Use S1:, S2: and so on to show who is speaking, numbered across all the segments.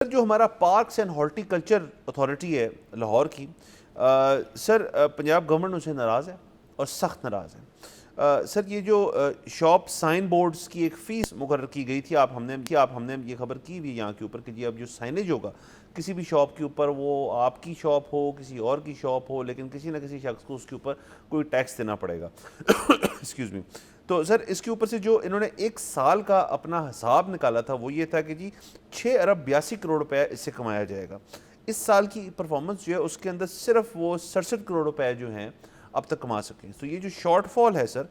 S1: جو ہمارا parks and horticulture authority ہے لاہور کی، سر پنجاب گورنمنٹ ان سے ناراض ہے اور سخت ناراض ہے۔ سر یہ جو شاپ سائن بورڈز کی ایک فیس مقرر کی گئی تھی، ہم نے یہ خبر کی ہوئی یہاں کے اوپر کہ جی اب جو سائنیج ہوگا کسی بھی شاپ کے اوپر، وہ آپ کی شاپ ہو کسی اور کی شاپ ہو، لیکن کسی نہ کسی شخص کو اس کے اوپر کوئی ٹیکس دینا پڑے گا۔ Excuse me. تو سر اس کے اوپر سے جو انہوں نے ایک سال کا اپنا حساب نکالا تھا وہ یہ تھا کہ جی 6 ارب 82 کروڑ روپے اس سے کمایا جائے گا۔ اس سال کی پرفارمنس جو ہے اس کے اندر صرف وہ 67 کروڑ روپے جو ہیں اب تک کما سکیں۔ تو یہ جو شارٹ فال ہے سر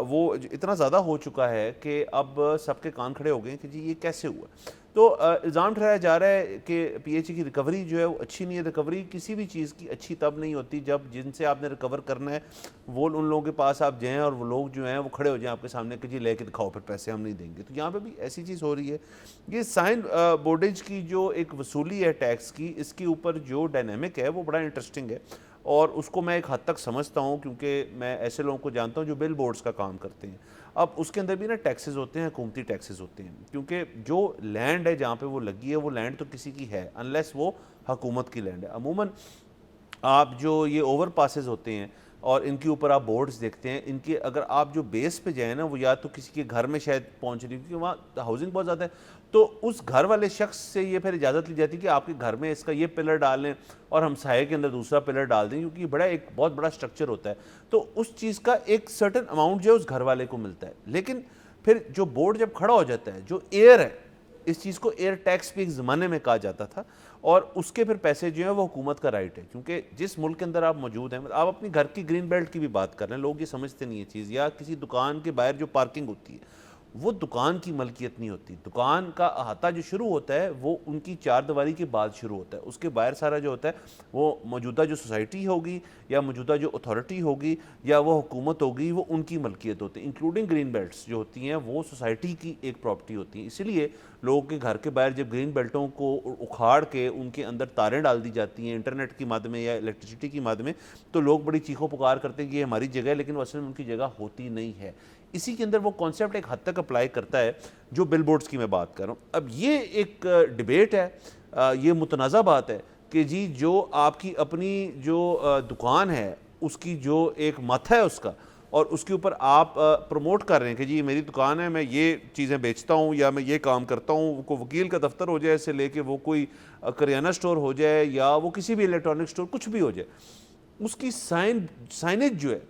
S1: وہ اتنا زیادہ ہو چکا ہے کہ اب سب کے کان کھڑے ہو گئے کہ جی یہ کیسے ہوا۔ تو الزام ٹھہرایا جا رہا ہے کہ پی ایچ ای کی ریکوری جو ہے وہ اچھی نہیں ہے۔ ریکوری کسی بھی چیز کی اچھی تب نہیں ہوتی جب جن سے آپ نے ریکور کرنا ہے وہ ان لوگوں کے پاس آپ جائیں اور وہ لوگ جو ہیں وہ کھڑے ہو جائیں آپ کے سامنے کہ جی لے کے دکھاؤ پھر پیسے ہم نہیں دیں گے۔ تو یہاں پہ بھی ایسی چیز ہو رہی ہے۔ یہ سائن بورڈیج کی جو ایک وصولی ہے ٹیکس کی، اس کے اوپر جو ڈائنامک ہے وہ بڑا انٹرسٹنگ ہے، اور اس کو میں ایک حد تک سمجھتا ہوں کیونکہ میں ایسے لوگوں کو جانتا ہوں جو بل بورڈز کا کام کرتے ہیں۔ اب اس کے اندر بھی نا ٹیکسز ہوتے ہیں، حکومتی ٹیکسز ہوتے ہیں، کیونکہ جو لینڈ ہے جہاں پہ وہ لگی ہے وہ لینڈ تو کسی کی ہے انلیس وہ حکومت کی لینڈ ہے۔ عموماً آپ جو یہ اوور پاسز ہوتے ہیں اور ان کے اوپر آپ بورڈز دیکھتے ہیں، ان کے اگر آپ جو بیس پہ جائیں نا وہ یا تو کسی کے گھر میں شاید پہنچ رہی ہے کیونکہ وہاں ہاؤسنگ بہت زیادہ ہے، تو اس گھر والے شخص سے یہ پھر اجازت لی جاتی ہے کہ آپ کے گھر میں اس کا یہ پلر ڈال لیں اور ہم سائے کے اندر دوسرا پلر ڈال دیں، کیونکہ یہ بڑا ایک بہت بڑا سٹرکچر ہوتا ہے۔ تو اس چیز کا ایک سرٹن اماؤنٹ جو ہے اس گھر والے کو ملتا ہے، لیکن پھر جو بورڈ جب کھڑا ہو جاتا ہے، جو ایئر ہے، اس چیز کو ایئر ٹیکس بھی ایک زمانے میں کہا جاتا تھا، اور اس کے پھر پیسے جو ہیں وہ حکومت کا رائٹ ہے، کیونکہ جس ملک کے اندر آپ موجود ہیں، آپ اپنی گھر کی گرین بیلٹ کی بھی بات کر رہے ہیں، لوگ یہ سمجھتے نہیں یہ چیز، یا کسی دکان کے باہر جو پارکنگ ہوتی ہے وہ دکان کی ملکیت نہیں ہوتی۔ دکان کا احاطہ جو شروع ہوتا ہے وہ ان کی چار دیواری کے بعد شروع ہوتا ہے، اس کے باہر سارا جو ہوتا ہے وہ موجودہ جو سوسائٹی ہوگی یا موجودہ جو اتھارٹی ہوگی یا وہ حکومت ہوگی وہ ان کی ملکیت ہوتی ہے، انکلوڈنگ گرین بیلٹس جو ہوتی ہیں وہ سوسائٹی کی ایک پراپرٹی ہوتی ہیں۔ اسی لیے لوگوں کے گھر کے باہر جب گرین بیلٹوں کو اکھاڑ کے ان کے اندر تاریں ڈال دی جاتی ہیں انٹرنیٹ کی مد میں یا الیکٹریسٹی کی مد میں، تو لوگ بڑی چیخو پکار کرتے ہیں کہ یہ ہماری جگہ ہے، لیکن وہ اصل میں ان کی جگہ ہوتی نہیں ہے۔ اسی کے اندر وہ کانسیپٹ ایک حد تک اپلائی کرتا ہے جو بل بورڈز کی میں بات کر رہا ہوں۔ اب یہ ایک ڈیبیٹ ہے، یہ متنازع بات ہے کہ جی جو آپ کی اپنی جو دکان ہے اس کی جو ایک مت ہے اس کا، اور اس کے اوپر آپ پروموٹ کر رہے ہیں کہ جی میری دکان ہے، میں یہ چیزیں بیچتا ہوں یا میں یہ کام کرتا ہوں، کوئی وکیل کا دفتر ہو جائے سے لے کے وہ کوئی کریانہ سٹور ہو جائے یا وہ کسی بھی الیکٹرانک سٹور کچھ بھی ہو جائے، اس کی سائنیج جو ہے،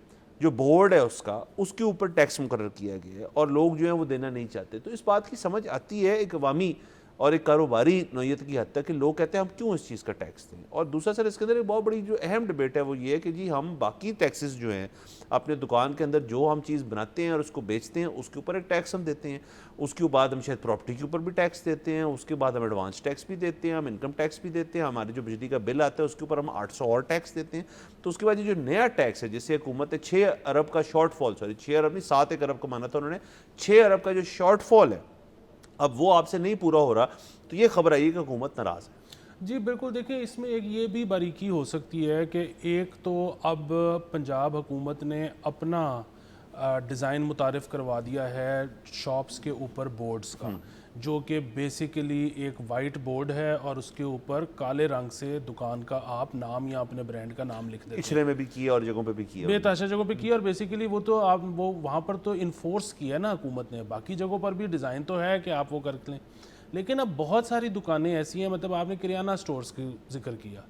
S1: جو بورڈ ہے اس کے اوپر ٹیکس مقرر کیا گیا ہے، اور لوگ جو ہیں وہ دینا نہیں چاہتے۔ تو اس بات کی سمجھ آتی ہے ایک عوامی اور ایک کاروباری نوعیت کی حد تک کہ لوگ کہتے ہیں ہم کیوں اس چیز کا ٹیکس دیں۔ اور دوسرا سر اس کے اندر ایک بہت بڑی جو اہم ڈیبیٹ ہے وہ یہ ہے کہ جی ہم باقی ٹیکسز جو ہیں اپنے دکان کے اندر جو ہم چیز بناتے ہیں اور اس کو بیچتے ہیں اس کے اوپر ایک ٹیکس ہم دیتے ہیں، اس کے بعد ہم شاید پراپرٹی کے اوپر بھی ٹیکس دیتے ہیں، اس کے بعد ہم ایڈوانس ٹیکس بھی دیتے ہیں، ہم انکم ٹیکس بھی دیتے ہیں، ہمارے جو بجلی کا بل آتا ہے اس کے اوپر ہم 800 اور ٹیکس دیتے ہیں۔ تو اس کے بعد یہ جو نیا ٹیکس ہے جس سے حکومت نے 6 ارب کا شارٹ فال، 6 ارب نہیں 7 ارب کا مانا تھا انہوں نے، 6 ارب کا جو شارٹ فال ہے اب وہ آپ سے نہیں پورا ہو رہا، تو یہ خبر آئی ہے کہ حکومت ناراض ہے۔
S2: جی بالکل، دیکھیں اس میں ایک یہ بھی باریکی ہو سکتی ہے کہ ایک تو اب پنجاب حکومت نے اپنا ڈیزائن متعارف کروا دیا ہے شاپس کے اوپر بورڈز کا، جو کہ بیسیکلی ایک وائٹ بورڈ ہے اور اس کے اوپر کالے رنگ سے دکان کا آپ نام یا اپنے برانڈ کا نام لکھ دیتے ہیں۔
S1: پچھلے میں بھی کیا اور جگہوں پہ بھی کیا،
S2: بے تحاشا جگہوں پہ کیا، اور بیسیکلی وہ تو آپ وہ وہاں پر تو انفورس کیا ہے نا حکومت نے، باقی جگہوں پر بھی ڈیزائن تو ہے کہ آپ وہ کر لیں، لیکن اب بہت ساری دکانیں ایسی ہیں، مطلب آپ نے کریانہ سٹورز کی ذکر کیا،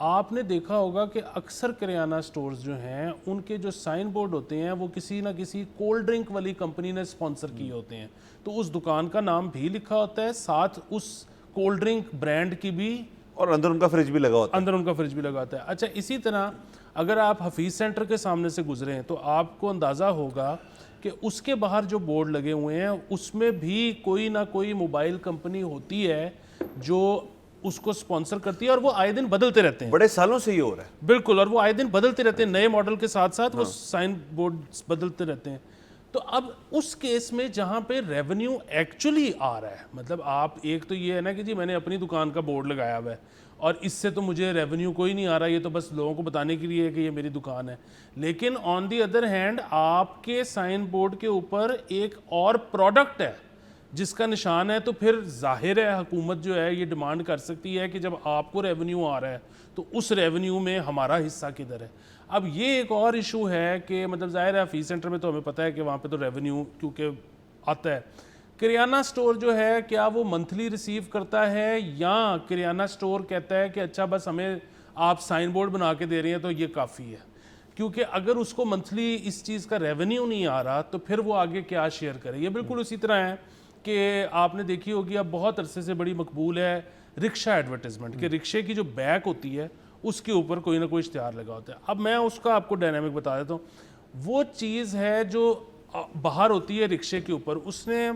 S2: آپ نے دیکھا ہوگا کہ اکثر کریانہ سٹورز جو ہیں ان کے جو سائن بورڈ ہوتے ہیں وہ کسی نہ کسی کولڈ ڈرنک والی کمپنی نے سپانسر کیے ہوتے ہیں، تو اس دکان کا نام بھی لکھا ہوتا ہے، ساتھ اس کولڈ ڈرنک برانڈ کی بھی،
S1: اور اندر ان کا فریج بھی لگا ہوتا ہے۔
S2: اندر ان کا فریج بھی لگا ہوتا ہے۔ اچھا، اسی طرح اگر آپ حفیظ سینٹر کے سامنے سے گزرے ہیں تو آپ کو اندازہ ہوگا کہ اس کے باہر جو بورڈ لگے ہوئے ہیں اس میں بھی کوئی نہ کوئی موبائل کمپنی ہوتی ہے جو اس کو سپانسر کرتی ہے، اور وہ آئے دن بدلتے رہتے ہیں،
S1: بڑے سالوں سے یہ ہو رہا ہے۔
S2: بالکل، اور وہ آئے دن بدلتے رہتے ہیں، نئے ماڈل کے ساتھ ساتھ وہ سائن بورڈ بدلتے رہتے ہیں۔ تو اب اس کیس میں جہاں پہ ریونیو ایکچولی آ رہا ہے، مطلب آپ ایک تو یہ ہے نا کہ جی میں نے اپنی دکان کا بورڈ لگایا ہوا ہے اور اس سے تو مجھے ریونیو کوئی نہیں آ رہا، یہ تو بس لوگوں کو بتانے کے لیے ہے کہ یہ میری دکان ہے، لیکن آن دی ادر ہینڈ آپ کے سائن بورڈ کے اوپر ایک اور پروڈکٹ ہے جس کا نشان ہے، تو پھر ظاہر ہے حکومت جو ہے یہ ڈیمانڈ کر سکتی ہے کہ جب آپ کو ریونیو آ رہا ہے تو اس ریونیو میں ہمارا حصہ کدھر ہے. اب یہ ایک اور ایشو ہے کہ مطلب ظاہر ہے فی سینٹر میں تو ہمیں پتہ ہے کہ وہاں پہ تو ریونیو کیونکہ آتا ہے. کریانہ سٹور جو ہے کیا وہ منتھلی ریسیو کرتا ہے یا کریانہ سٹور کہتا ہے کہ اچھا بس ہمیں آپ سائن بورڈ بنا کے دے رہے ہیں تو یہ کافی ہے؟ کیونکہ اگر اس کو منتھلی اس چیز کا ریونیو نہیں آ رہا تو پھر وہ آگے کیا شیئر کرے. یہ بالکل اسی طرح ہے کہ آپ نے دیکھی ہوگی اب بہت عرصے سے بڑی مقبول ہے رکشہ ایڈورٹیزمنٹ، کہ رکشے کی جو بیک ہوتی ہے اس کے اوپر کوئی نہ کوئی اشتہار لگا ہوتا ہے. اب میں اس کا آپ کو ڈائنامک بتا دیتا ہوں. وہ چیز ہے جو باہر ہوتی ہے رکشے کے اوپر، اس نے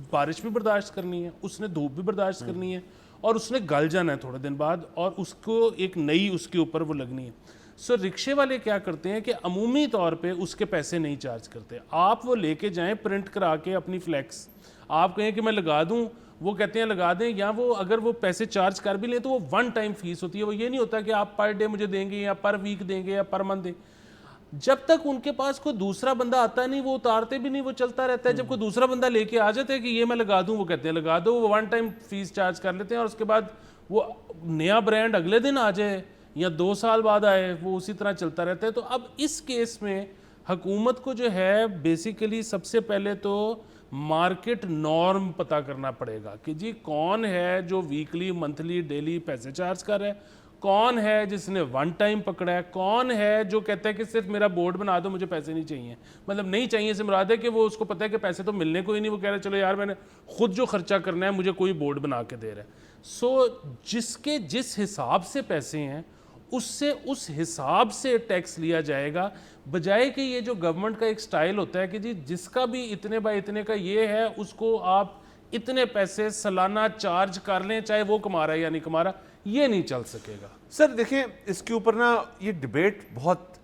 S2: بارش بھی برداشت کرنی ہے، اس نے دھوپ بھی برداشت کرنی ہے، اور اس نے گل جانا ہے تھوڑے دن بعد، اور اس کو ایک نئی اس کے اوپر وہ لگنی ہے. سو رکشے والے کیا کرتے ہیں کہ عمومی طور پہ اس کے پیسے نہیں چارج کرتے. آپ وہ لے کے جائیں پرنٹ کرا کے اپنی فلیکس، آپ کہیں کہ میں لگا دوں، وہ کہتے ہیں لگا دیں، یا وہ اگر وہ پیسے چارج کر بھی لیں تو وہ ون ٹائم فیس ہوتی ہے. وہ یہ نہیں ہوتا کہ آپ پر ڈے مجھے دیں گے یا پر ویک دیں گے یا پر منتھ دیں. جب تک ان کے پاس کوئی دوسرا بندہ آتا نہیں وہ اتارتے بھی نہیں، وہ چلتا رہتا ہے. جب کوئی دوسرا بندہ لے کے آ جاتا ہے کہ یہ میں لگا دوں، وہ کہتے ہیں لگا دو، وہ ون ٹائم فیس چارج کر لیتے ہیں، اور اس کے بعد وہ نیا برانڈ اگلے دن آ جائے یا 2 سال بعد آئے، وہ اسی طرح چلتا رہتا ہے. تو اب اس کیس میں حکومت کو جو ہے بیسیکلی سب سے پہلے تو مارکیٹ نارم پتہ کرنا پڑے گا کہ جی کون ہے جو ویکلی منتھلی ڈیلی پیسے چارج کر رہا ہے، کون ہے جس نے ون ٹائم پکڑا ہے، کون ہے جو کہتا ہے کہ صرف میرا بورڈ بنا دو مجھے پیسے نہیں چاہیے. مطلب نہیں چاہیے سے مراد ہے کہ وہ اس کو پتہ ہے کہ پیسے تو ملنے کو ہی نہیں، وہ کہہ رہے چلو یار میں نے خود جو خرچہ کرنا ہے مجھے کوئی بورڈ بنا کے دے رہا ہے. سو جس کے جس حساب سے پیسے ہیں اس سے اس حساب سے ٹیکس لیا جائے گا، بجائے کہ یہ جو گورنمنٹ کا ایک سٹائل ہوتا ہے کہ جی جس کا بھی اتنے بائی اتنے کا یہ ہے اس کو آپ اتنے پیسے سالانہ چارج کر لیں چاہے وہ کما رہا ہے یا نہیں کما رہا. یہ نہیں چل سکے گا.
S1: سر دیکھیں اس کے اوپر نا یہ ڈیبیٹ بہت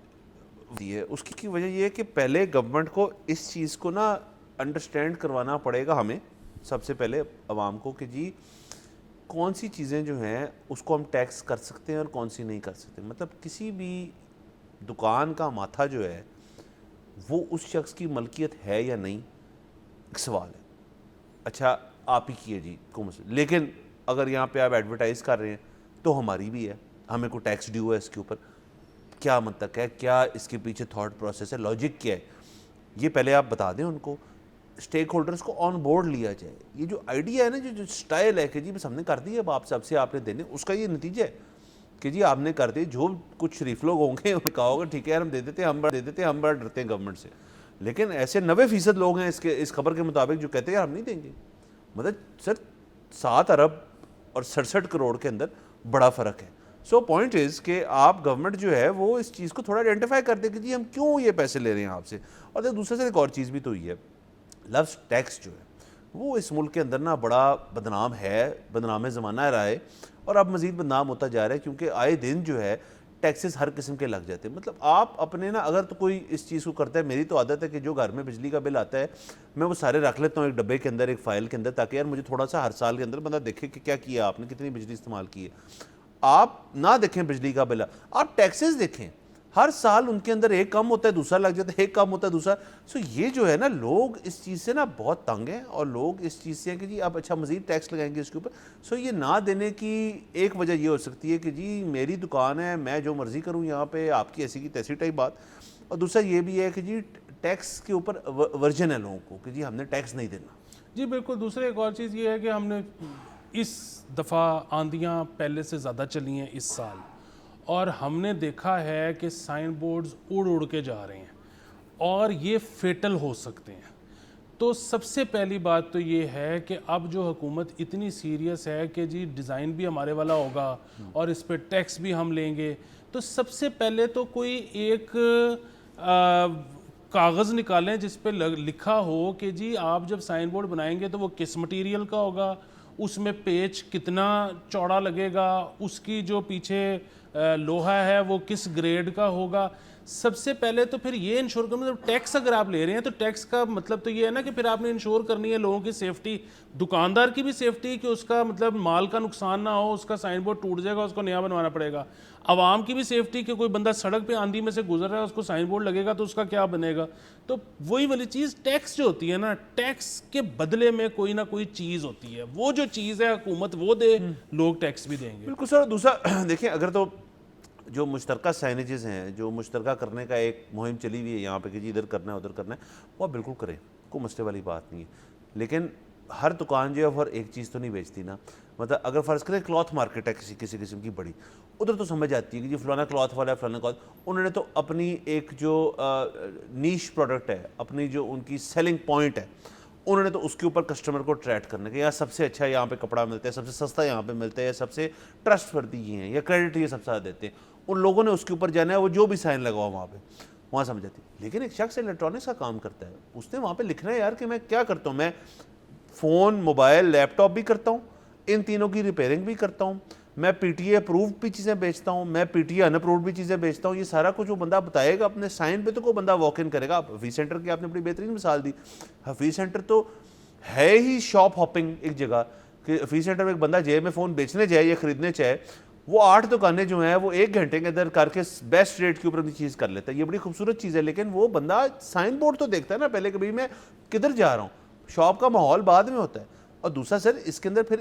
S1: ہے. اس کی وجہ یہ ہے کہ پہلے گورنمنٹ کو اس چیز کو نا انڈرسٹینڈ کروانا پڑے گا ہمیں سب سے پہلے عوام کو کہ جی کون سی چیزیں جو ہیں اس کو ہم ٹیکس کر سکتے ہیں اور کون سی نہیں کر سکتے. مطلب کسی بھی دکان کا ماتھا جو ہے وہ اس شخص کی ملکیت ہے یا نہیں ایک سوال ہے. اچھا آپ ہی کیے جی کو مسئلہ، لیکن اگر یہاں پہ آپ ایڈورٹائز کر رہے ہیں تو ہماری بھی ہے، ہمیں کوئی ٹیکس ڈیو ہے اس کے اوپر. کیا منطق ہے، کیا اس کے پیچھے تھاٹ پروسیس ہے، لاجک کیا ہے، یہ پہلے آپ بتا دیں ان کو. اسٹیک ہولڈرز کو آن بورڈ لیا جائے. یہ جو آئیڈیا ہے نا جو سٹائل ہے کہ جی بس ہم نے کر دی اب آپ سب سے آپ نے دینے، اس کا یہ نتیجہ ہے کہ جی آپ نے کر دی. جو کچھ شریف لوگ ہوں گے انہوں نے کہا ہوگا ٹھیک ہے یار ہم دے دیتے ہیں، ہم بڑا ڈرتے ہیں گورنمنٹ سے. لیکن ایسے 90% لوگ ہیں اس خبر کے مطابق جو کہتے ہیں یار ہم نہیں دیں گے. مطلب سر 7 ارب اور 67 کروڑ کے اندر بڑا فرق ہے. سو پوائنٹ از کہ آپ گورنمنٹ جو ہے وہ اس چیز کو تھوڑا آئیڈینٹیفائی کر دے کہ جی ہم کیوں یہ پیسے لے رہے ہیں آپ سے. اور دوسرے سے ایک اور چیز بھی تو ہوئی ہے، لفظ ٹیکس جو ہے وہ اس ملک کے اندر نا بڑا بدنام ہے، بدنام زمانہ رہا ہے، اور اب مزید بدنام ہوتا جا رہا ہے کیونکہ آئے دن جو ہے ٹیکسز ہر قسم کے لگ جاتے ہیں. مطلب آپ اپنے نا اگر تو کوئی اس چیز کو کرتا ہے، میری تو عادت ہے کہ جو گھر میں بجلی کا بل آتا ہے میں وہ سارے رکھ لیتا ہوں ایک ڈبے کے اندر، ایک فائل کے اندر، تاکہ یار مجھے تھوڑا سا ہر سال کے اندر بندہ دیکھے کہ کیا کیا آپ نے، کتنی بجلی استعمال کی ہے. آپ نہ دیکھیں بجلی کا بل، آپ ٹیکسز دیکھیں. ہر سال ان کے اندر ایک کم ہوتا ہے دوسرا لگ جاتا ہے، ایک کم ہوتا ہے دوسرا. سو یہ جو ہے نا لوگ اس چیز سے نا بہت تنگ ہیں، اور لوگ اس چیز سے ہیں کہ جی آپ اچھا مزید ٹیکس لگائیں گے اس کے اوپر. سو یہ نہ دینے کی ایک وجہ یہ ہو سکتی ہے کہ جی میری دکان ہے میں جو مرضی کروں یہاں پہ، آپ کی ایسی کی تیسی ٹائپ بات. اور دوسرا یہ بھی ہے کہ جی ٹیکس کے اوپر ورژن ہے لوگوں کو کہ جی ہم نے ٹیکس نہیں دینا.
S2: جی بالکل. دوسرے ایک اور چیز یہ ہے کہ ہم نے اس دفعہ آندیاں پہلے سے زیادہ چلی ہیں اس سال، اور ہم نے دیکھا ہے کہ سائن بورڈز اڑ کے جا رہے ہیں اور یہ فیٹل ہو سکتے ہیں. تو سب سے پہلی بات تو یہ ہے کہ اب جو حکومت اتنی سیریس ہے کہ جی ڈیزائن بھی ہمارے والا ہوگا اور اس پہ ٹیکس بھی ہم لیں گے، تو سب سے پہلے تو کوئی ایک کاغذ نکالیں جس پہ لکھا ہو کہ جی آپ جب سائن بورڈ بنائیں گے تو وہ کس مٹیریل کا ہوگا، اس میں پیچ کتنا چوڑا لگے گا، اس کی جو پیچھے لوہا ہے وہ کس گریڈ کا ہوگا، سب سے پہلے تو پھر یہ انشور کرنا، ٹیکس اگر آپ لے رہے ہیں تو ٹیکس کا مطلب تو یہ ہے نا کہ پھر آپ نے انشور کرنی ہے لوگوں کی سیفٹی، دکاندار کی بھی سیفٹی کہ اس کا مطلب مال کا نقصان نہ ہو، اس کا سائن بورڈ ٹوٹ جائے گا اس کو نیا بنوانا پڑے گا، عوام کی بھی سیفٹی کہ کوئی بندہ سڑک پہ آندھی میں سے گزر رہا ہے اس کو سائن بورڈ لگے گا تو اس کا کیا بنے گا. تو وہی والی چیز ٹیکس جو ہوتی ہے نا، ٹیکس کے بدلے میں کوئی نہ کوئی چیز ہوتی ہے، وہ جو چیز ہے حکومت وہ دے، لوگ ٹیکس بھی دیں گے.
S1: بالکل سر. دوسرا دیکھیں، اگر تو جو مشترکہ سائنیجز ہیں جو مشترکہ کرنے کا ایک مہم چلی ہوئی ہے یہاں پہ کہ جی ادھر کرنا ہے ادھر کرنا ہے، وہ بالکل کریں، کوئی مسئلے والی بات نہیں ہے. لیکن ہر دکان جو ہے وہ ایک چیز تو نہیں بیچتی نا. مطلب اگر فرض کریں کلاتھ مارکیٹ ہے کسی قسم کی بڑی، ادھر تو سمجھ آتی ہے کہ جی فلانا کلاتھ والا ہے فلانا کلاتھ، انہوں نے تو اپنی ایک جو نیش پروڈکٹ ہے، اپنی جو ان کی سیلنگ پوائنٹ ہے، انہوں نے تو اس کے اوپر کسٹمر کو ٹریٹ کرنے کہ یہاں سب سے اچھا یہاں پہ کپڑا ملتا ہے، سب سے سستا یہاں پہ ملتا ہے، سب سے ٹرسٹ وردی یہ ہیں یا کریڈٹ یہ سب سے زیادہ دیتے ہیں. ان لوگوں نے اس کے اوپر جانا ہے، وہ جو بھی سائن لگاؤ وہاں پہ وہاں سمجھ آتی. لیکن ایک شخص الیکٹرانکس کا کام کرتا ہے، اس نے وہاں پہ لکھنا ہے یار کہ میں کیا کرتا ہوں، میں فون، موبائل، لیپ ٹاپ بھی کرتا ہوں، ان تینوں کی ریپیئرنگ بھی کرتا ہوں، میں پی ٹی اے اپرووڈ بھی چیزیں بیچتا ہوں، میں P T A in approved بھی چیزیں بیچتا ہوں. یہ سارا کچھ جو بندہ بتائے گا اپنے سائن پہ تو کوئی بندہ واک ان کرے گا. حفیظ سینٹر کی آپ نے بڑی بہترین مثال دی. حفیظ سینٹر تو ہے ہی شاپ ہاپنگ ایک جگہ کہ حفیظ سینٹر میں ایک بندہ جائے میں فون بیچنے جائے یا خریدنے چاہے، وہ 8 دکانیں جو ہیں وہ 1 گھنٹے کے اندر کر کے بیسٹ ریٹ کے اوپر اپنی چیز کر لیتا ہے. یہ بڑی خوبصورت چیز ہے. لیکن وہ بندہ سائن بورڈ تو دیکھتا ہے نا پہلے کہ بھئی میں کدھر جا رہا ہوں. شاپ کا ماحول بعد میں ہوتا ہے. اور دوسرا سر اس کے اندر پھر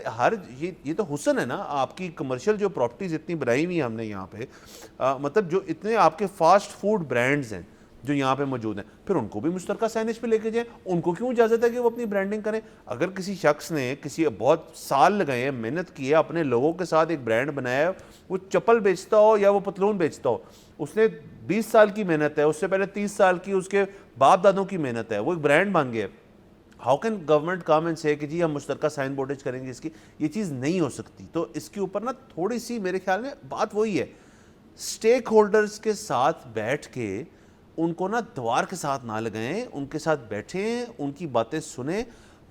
S1: یہ تو حسن ہے نا آپ کی کمرشل جو پراپرٹیز اتنی بنائی ہوئی ہیں ہم نے یہاں پہ، مطلب جو اتنے آپ کے فاسٹ فوڈ برانڈز ہیں جو یہاں پہ موجود ہیں، پھر ان کو بھی مشترکہ سائنج پہ لے کے جائیں. ان کو کیوں اجازت ہے کہ وہ اپنی برانڈنگ کریں؟ اگر کسی شخص نے بہت سال لگائے ہیں، محنت کی ہے، اپنے لوگوں کے ساتھ ایک برانڈ بنایا ہے، وہ چپل بیچتا ہو یا وہ پتلون بیچتا ہو، اس نے 20 سال کی محنت ہے، اس سے پہلے 30 سال کی اس کے باپ دادوں کی محنت ہے، وہ ایک برانڈ بن گیا ہے. How can government come and سے کہ جی ہم مشترکہ سائن بورڈز کریں گے اس کی؟ یہ چیز نہیں ہو سکتی. تو اس کے اوپر نا تھوڑی سی میرے خیال میں بات وہی ہے، سٹیک ہولڈرز کے ساتھ بیٹھ کے ان کو نا دوار کے ساتھ نہ لگائیں، ان کے ساتھ بیٹھیں، ان کی باتیں سنیں،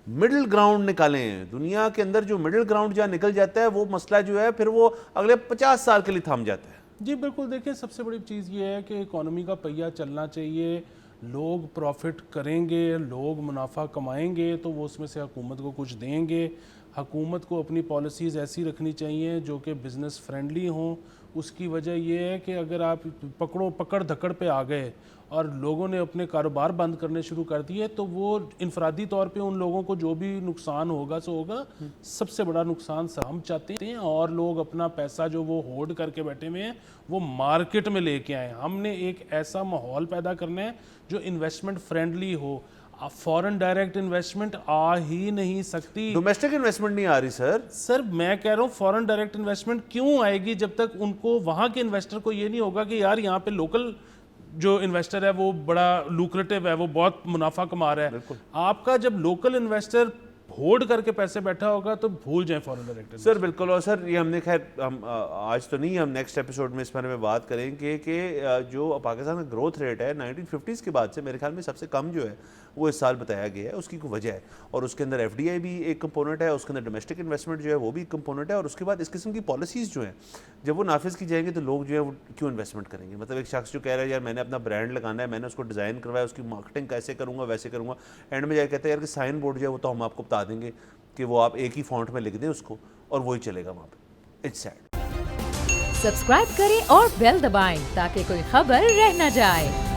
S1: مڈل گراؤنڈ نکالیں. دنیا کے اندر جو مڈل گراؤنڈ جہاں نکل جاتا ہے وہ مسئلہ جو ہے پھر وہ اگلے 50 سال کے لیے تھم جاتا ہے.
S2: جی بالکل. دیکھیں سب سے بڑی چیز یہ ہے کہ اکانومی کا پہیہ چلنا چاہیے، لوگ پروفٹ کریں گے، لوگ منافع کمائیں گے تو وہ اس میں سے حکومت کو کچھ دیں گے. حکومت کو اپنی پالیسیز ایسی رکھنی چاہیے جو کہ بزنس فرینڈلی ہوں. اس کی وجہ یہ ہے کہ اگر آپ پکڑ دھکڑ پہ آ گئے اور لوگوں نے اپنے کاروبار بند کرنے شروع کر دیے تو وہ انفرادی طور پہ ان لوگوں کو جو بھی نقصان ہوگا سو ہوگا. سب سے بڑا نقصان ہم چاہتے ہیں اور لوگ اپنا پیسہ جو وہ ہولڈ کر کے بیٹھے ہوئے ہیں وہ مارکیٹ میں لے کے آئیں. ہم نے ایک ایسا ماحول پیدا کرنا ہے جو انویسٹمنٹ فرینڈلی ہو. فورن ڈائریکٹ انویسٹمنٹ آ ہی نہیں سکتی.
S1: ڈومیسٹک انویسٹمنٹ نہیں آ رہی
S2: سر میں کہہ رہا ہوں فورن ڈائریکٹ انویسٹمنٹ کیوں آئے گی جب تک ان کو وہاں کے انویسٹر کو یہ نہیں ہوگا کہ یار یہاں پہ لوکل جو انویسٹر ہے وہ بڑا لوکریٹو ہے، وہ بہت منافع کما رہا ہے. آپ کا جب لوکل انویسٹر ہولڈ کر کے پیسے بیٹھا ہوگا تو بھول جائیں فورن ڈائریکٹ.
S1: سر بالکل. اور سر یہ ہم نے خیر ہم آج تو نہیں، ہم نیکسٹ ایپیسوڈ میں اس بارے میں بات کریں گے کہ جو پاکستان کا گروتھ ریٹ ہے 1950s کے بعد سے میرے خیال میں سب سے کم جو ہے وہ اس سال بتایا گیا ہے. اس کی کوئی وجہ ہے اور اس کے اندر ایف ڈی آئی بھی ایک کمپوننٹ ہے، اس کے اندر ڈومیسٹک انویسٹمنٹ جو ہے وہ بھی ایک کمپوننٹ ہے. اور اس کے بعد اس قسم کی پالیسیز جو ہیں جب وہ نافذ کی جائیں گی تو لوگ جو ہے وہ کیوں انویسٹمنٹ کریں گے؟ مطلب ایک شخص جو کہہ رہا ہے یار میں نے اپنا برانڈ لگانا ہے، میں نے اس کو ڈیزائن کروایا، اس کی مارکیٹنگ کیسے کروں گا ویسے کروں گا، اینڈ میں جا کے کہتا ہے یار کہ سائن بورڈ جو ہے وہ تو ہم آپ کو بتا دیں گے کہ وہ آپ ایک ہی فونٹ میں لکھ دیں اس کو اور وہی چلے گا وہاں پہ. It's sad.
S3: سبسکرائب کریں اور بیل دبائیں تاکہ کوئی خبر رہ نہ جائے.